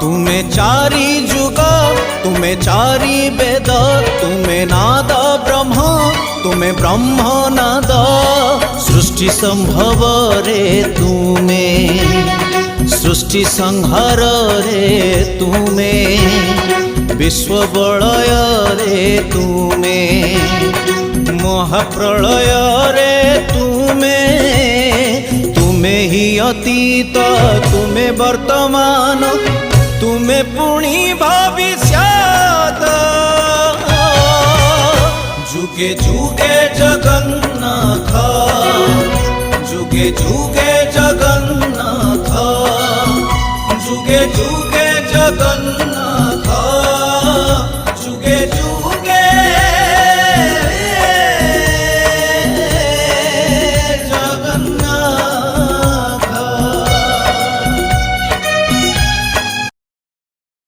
तुमे चारि जुग तुमे चारि वेद तुमे नाद ब्रह्म तुमे ब्रह्म नाद सृष्टि संभव रे तुमे सृष्टि संहार रे तुमे विश्व बलय रे तुमे महाप्रलय रे तुमे तुमे ही अतीत तुमे वर्तमान तुमे पुणी भविष्यत जुगे जुगे जगन्नाथ जुगे जुगे जगन्नाथ जुगे जुगे जगन्नाथ।